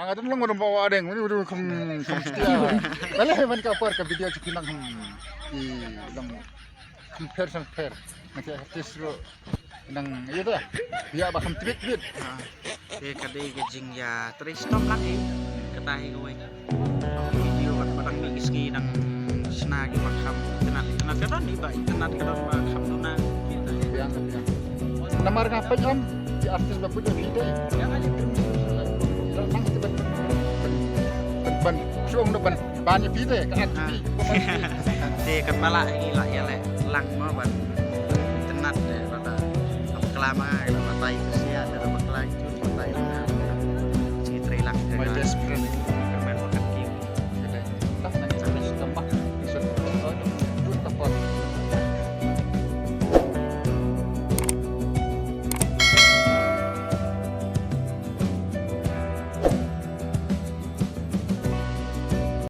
ada lang orang bawa ada yang udah kum setia. Malah hewan kapar ke video cikinang di lang compare. Nanti artis lo nang iya tuh dia bakal tweet. Kadai gajing ya terus stop lagi ketahi gue video kadang miski nang senagi makam tenat kadang nih baik tenat kadang makam nuna gitu Biang. Namar ngapa jam di artis bapak udah video yang aja nang ban suong ban banyak video kan di kepala gila ya le lang mau ban tenat deh kata kelama kita matai